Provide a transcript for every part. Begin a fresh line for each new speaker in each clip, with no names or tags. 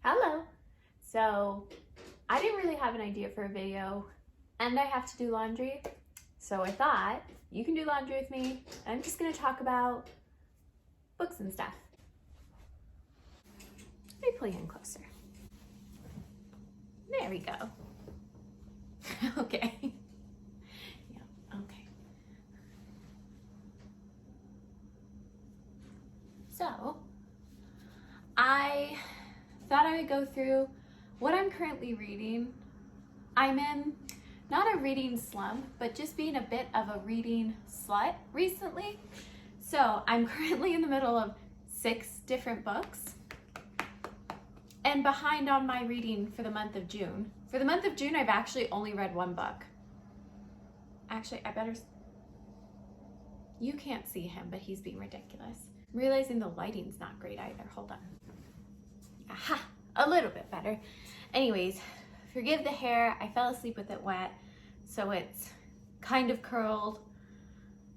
Hello. So I didn't really have an idea for a video and I have to do laundry. So I thought you can do laundry with me. I'm just gonna talk about books and stuff. Let me pull you in closer. There we go. Okay. Yeah, okay. So I thought I would go through what I'm currently reading. I'm in not a reading slump, but just being a bit of a reading slut recently. So I'm currently in the middle of 6 different books and behind on my reading for the month of June. For the month of June, I've actually only read 1 book. Actually, you can't see him, but he's being ridiculous. I'm realizing the lighting's not great either. Hold on. Aha, a little bit better. Anyways, forgive the hair. I fell asleep with it wet, so it's kind of curled,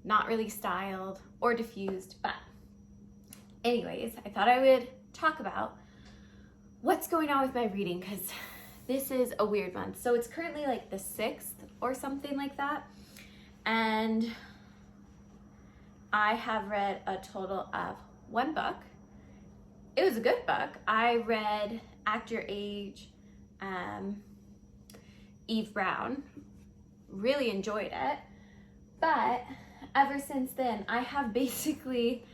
not really styled or diffused, but anyways, I thought I would talk about what's going on with my reading because this is a weird month. So it's currently like the 6th or something like that, and I have read a total of 1 book. It was a good book. I read Act Your Age, Eve Brown. Really enjoyed it. But ever since then, I have basically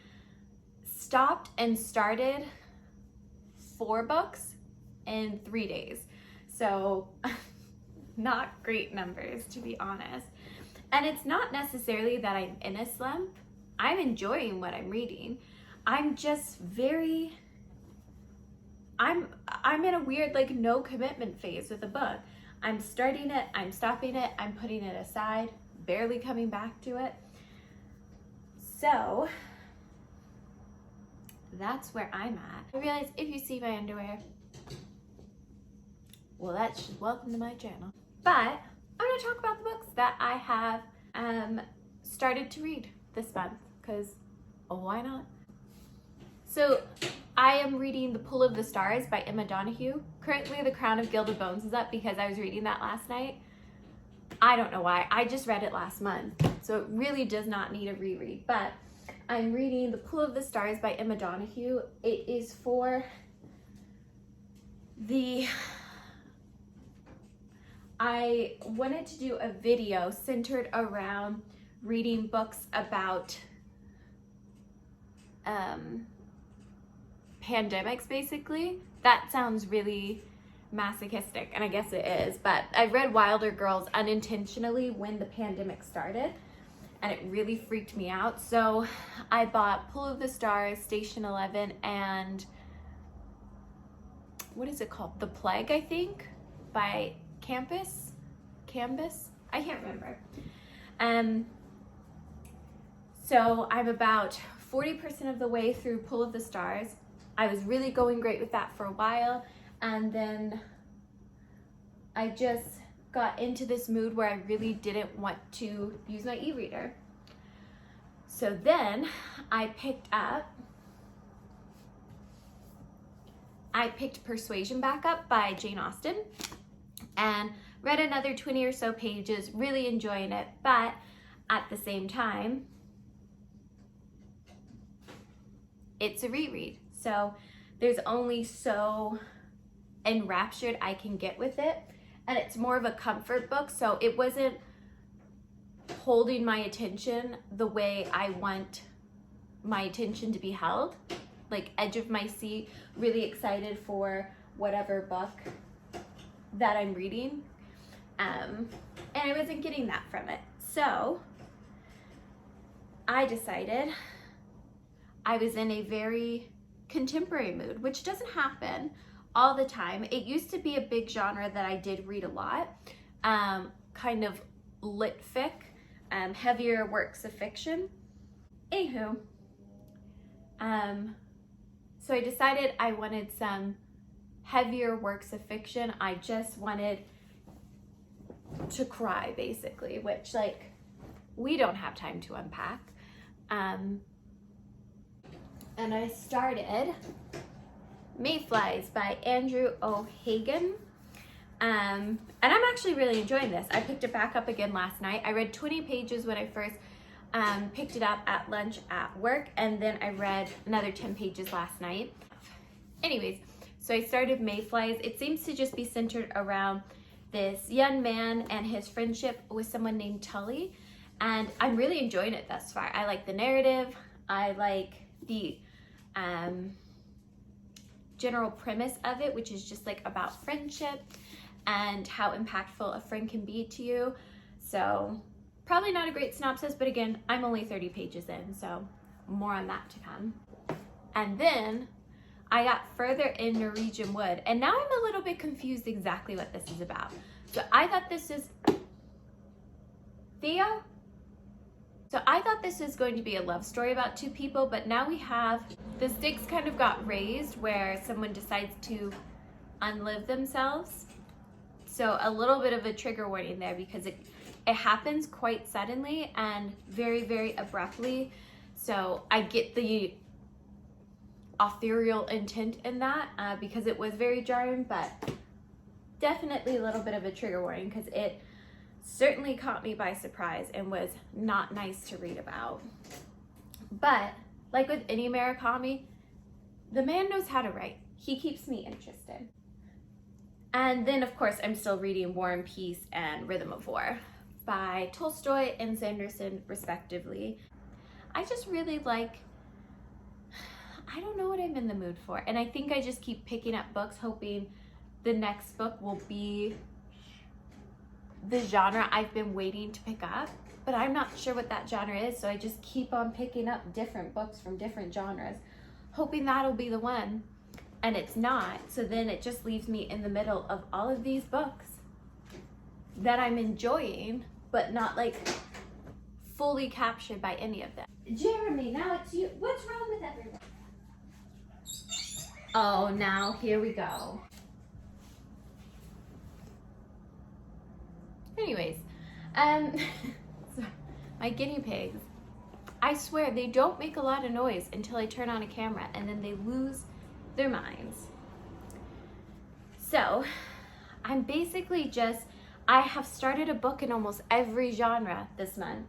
stopped and started 4 books in 3 days. So not great numbers, to be honest. And it's not necessarily that I'm in a slump. I'm enjoying what I'm reading. I'm just I'm in a weird like no commitment phase with a book. I'm starting it, I'm stopping it, I'm putting it aside, barely coming back to it. So that's where I'm at. I realize if you see my underwear, well, that's just welcome to my channel. But I'm gonna talk about the books that I have started to read this month, because why not? So I am reading The Pull of the Stars by Emma Donoghue. Currently The Crown of Gilded Bones is up because I was reading that last night. I don't know why, I just read it last month, so it really does not need a reread, but I'm reading The Pull of the Stars by Emma Donoghue. It is for I wanted to do a video centered around reading books about pandemics, basically. That sounds really masochistic, and I guess it is, but I read Wilder Girls unintentionally when the pandemic started, and it really freaked me out. So I bought Pull of the Stars, Station 11, and what is it called? The Plague, I think, by Canvas? I can't remember. So I'm about 40% of the way through Pull of the Stars. I was really going great with that for a while, and then I just got into this mood where I really didn't want to use my e-reader. So then I picked Persuasion back up by Jane Austen and read another 20 or so pages, really enjoying it, but at the same time, it's a reread. So there's only so enraptured I can get with it, and it's more of a comfort book, so it wasn't holding my attention the way I want my attention to be held, like edge of my seat, really excited for whatever book that I'm reading, and I wasn't getting that from it. So I decided I was in a very contemporary mood, which doesn't happen all the time. It used to be a big genre that I did read a lot, kind of lit fic, heavier works of fiction. Anywho, so I decided I wanted some heavier works of fiction. I just wanted to cry, basically, which, like, we don't have time to unpack. And I started Mayflies by Andrew O'Hagan. And I'm actually really enjoying this. I picked it back up again last night. I read 20 pages when I first picked it up at lunch at work, and then I read another 10 pages last night. Anyways, so I started Mayflies. It seems to just be centered around this young man and his friendship with someone named Tully, and I'm really enjoying it thus far. I like the narrative. I like the general premise of it, which is just like about friendship and how impactful a friend can be to you. So probably not a great synopsis, but again, I'm only 30 pages in, so more on that to come. And then I got further in Norwegian Wood, and now I'm a little bit confused exactly what this is about. So I thought this is Theo? So I thought this was going to be a love story about two people, but now we have the stakes kind of got raised where someone decides to unlive themselves. So a little bit of a trigger warning there, because it happens quite suddenly and very, very abruptly. So I get the authorial intent in that because it was very jarring, but definitely a little bit of a trigger warning because it certainly caught me by surprise and was not nice to read about. But like with any Murakami, the man knows how to write. He keeps me interested. And then of course I'm still reading War and Peace and Rhythm of War by Tolstoy and Sanderson respectively. I just really like, I don't know what I'm in the mood for, and I think I just keep picking up books hoping the next book will be the genre I've been waiting to pick up, but I'm not sure what that genre is, so I just keep on picking up different books from different genres, hoping that'll be the one, and it's not. So then it just leaves me in the middle of all of these books that I'm enjoying, but not like fully captured by any of them. Jeremy, now it's you. What's wrong with everyone? Oh, now here we go. Anyways, so my guinea pigs, I swear they don't make a lot of noise until I turn on a camera, and then they lose their minds. So I'm basically I have started a book in almost every genre this month.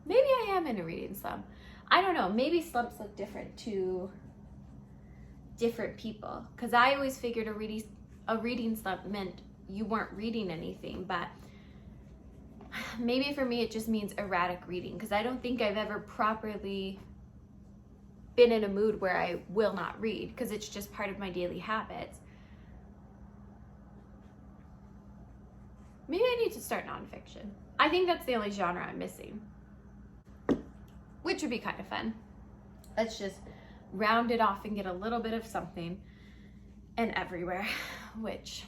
Maybe I am in a reading slump. I don't know, maybe slumps look different to different people, because I always figured a reading slump meant you weren't reading anything, but maybe for me it just means erratic reading, because I don't think I've ever properly been in a mood where I will not read, because it's just part of my daily habits. Maybe I need to start nonfiction. I think that's the only genre I'm missing, which would be kind of fun. Let's just round it off and get a little bit of something and everywhere, which,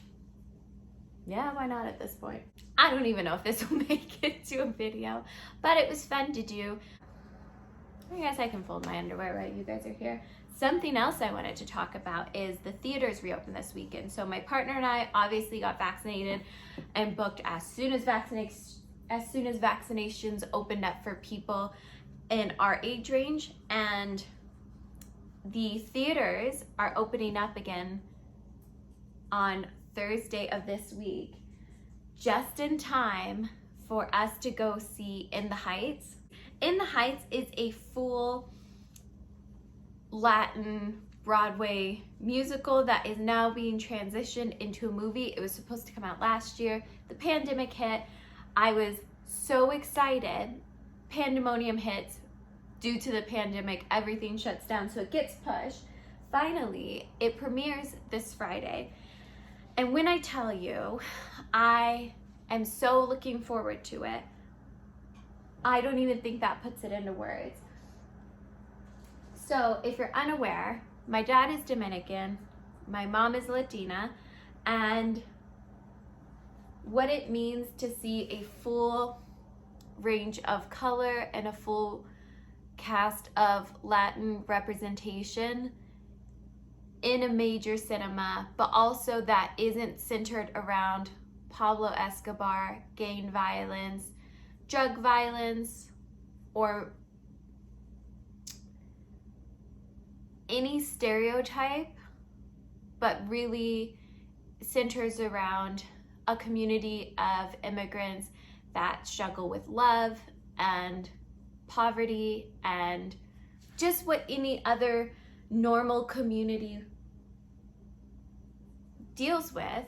yeah, why not at this point? I don't even know if this will make it to a video, but it was fun to do. I guess I can fold my underwear while you guys are here. Something else I wanted to talk about is the theaters reopened this weekend. So my partner and I obviously got vaccinated and booked as soon as vaccinations opened up for people in our age range, and the theaters are opening up again on Thursday of this week, just in time for us to go see In the Heights. In the Heights is a full Latin Broadway musical that is now being transitioned into a movie. It was supposed to come out last year. The pandemic hit. I was so excited. Pandemonium hits. Due to the pandemic, everything shuts down, so it gets pushed. Finally, it premieres this Friday. And when I tell you, I am so looking forward to it, I don't even think that puts it into words. So if you're unaware, my dad is Dominican, my mom is Latina, and what it means to see a full range of color and a full cast of Latin representation in a major cinema, but also that isn't centered around Pablo Escobar, gang violence, drug violence, or any stereotype but really centers around a community of immigrants that struggle with love and poverty and just what any other normal community deals with.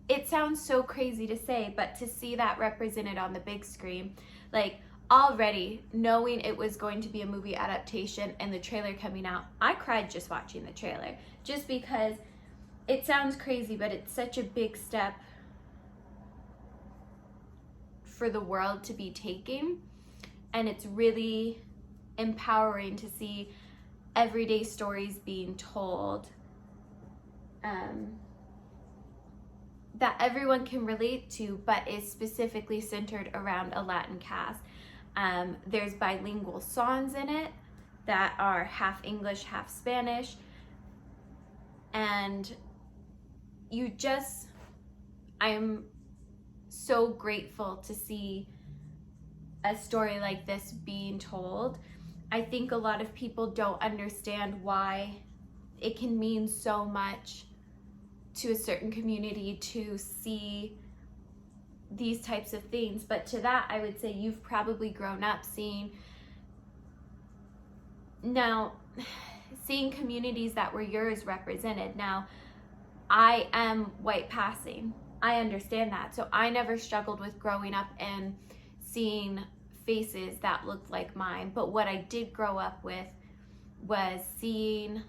It sounds so crazy to say, but to see that represented on the big screen, like already knowing it was going to be a movie adaptation and the trailer coming out, I cried just watching the trailer, just because it sounds crazy, but it's such a big step for the world to be taking. And it's really empowering to see everyday stories being told that everyone can relate to, but is specifically centered around a Latin cast. There's bilingual songs in it that are half English, half Spanish. And I'm so grateful to see a story like this being told. I think a lot of people don't understand why it can mean so much to a certain community to see these types of things. But to that, I would say you've probably grown up seeing communities that were yours represented. Now, I am white passing. I understand that. So I never struggled with growing up and seeing faces that looked like mine. But what I did grow up with was seeing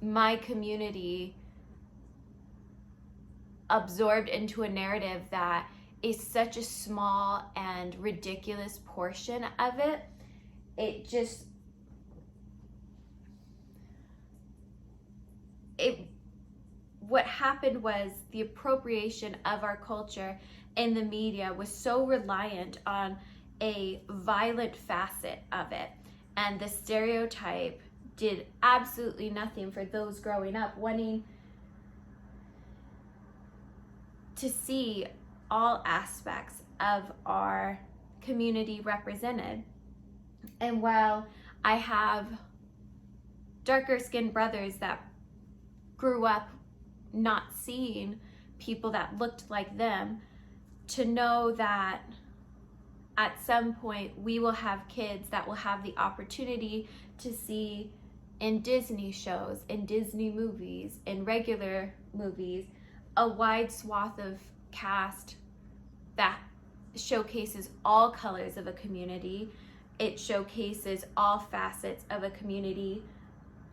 my community absorbed into a narrative that is such a small and ridiculous portion of it. What happened was the appropriation of our culture in the media was so reliant on a violent facet of it, and the stereotype did absolutely nothing for those growing up wanting to see all aspects of our community represented. And while I have darker skinned brothers that grew up not seeing people that looked like them, to know that at some point we will have kids that will have the opportunity to see in Disney shows, in Disney movies, in regular movies, a wide swath of cast that showcases all colors of a community. It showcases all facets of a community,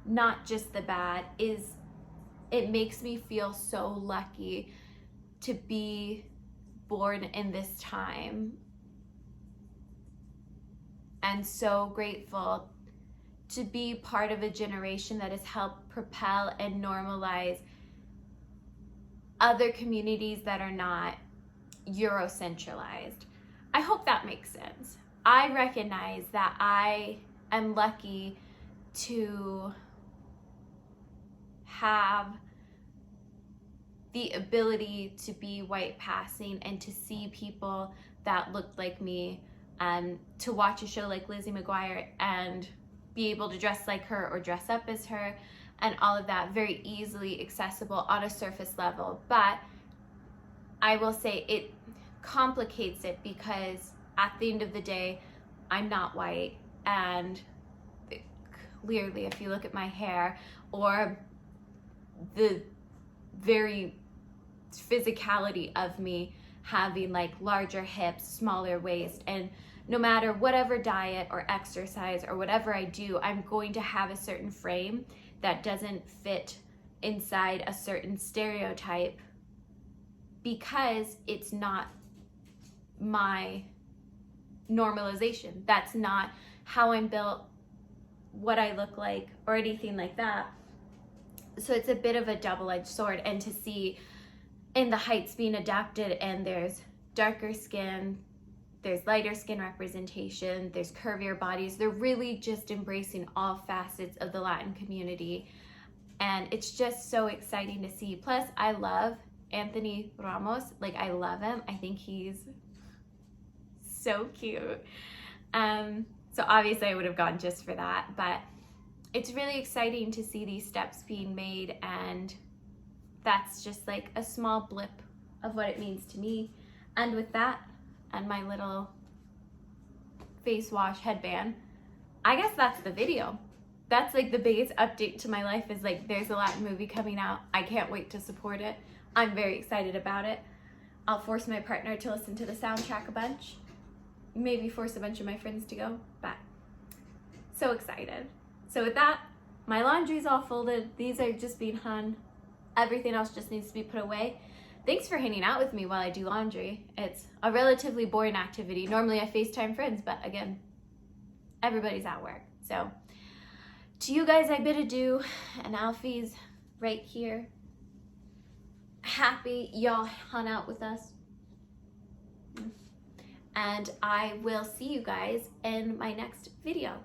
not just the bad. It makes me feel so lucky to be born in this time, and so grateful to be part of a generation that has helped propel and normalize other communities that are not Eurocentralized. I hope that makes sense. I recognize that I am lucky to have the ability to be white passing and to see people that looked like me, to watch a show like Lizzie McGuire and be able to dress like her or dress up as her, and all of that very easily accessible on a surface level. But I will say it complicates it, because at the end of the day, I'm not white, and clearly if you look at my hair or the very physicality of me having like larger hips, smaller waist, and no matter whatever diet or exercise or whatever I do, I'm going to have a certain frame that doesn't fit inside a certain stereotype, because it's not my normalization. That's not how I'm built, what I look like, or anything like that. So it's a bit of a double-edged sword. And to see in the Heights being adapted, and there's darker skin, there's lighter skin representation, there's curvier bodies. They're really just embracing all facets of the Latin community. And it's just so exciting to see. Plus, I love Anthony Ramos. Like, I love him. I think he's so cute. So obviously I would have gone just for that, but it's really exciting to see these steps being made, and that's just like a small blip of what it means to me. And with that and my little face wash headband, I guess that's the video. That's like the biggest update to my life, is like there's a Latin movie coming out. I can't wait to support it. I'm very excited about it. I'll force my partner to listen to the soundtrack a bunch. Maybe force a bunch of my friends to go, but so excited. So with that, my laundry's all folded. These are just being hung. Everything else just needs to be put away. Thanks for hanging out with me while I do laundry. It's a relatively boring activity. Normally I FaceTime friends, but again, everybody's at work. So to you guys, I bid adieu, and Alfie's right here. Happy y'all hung out with us. And I will see you guys in my next video.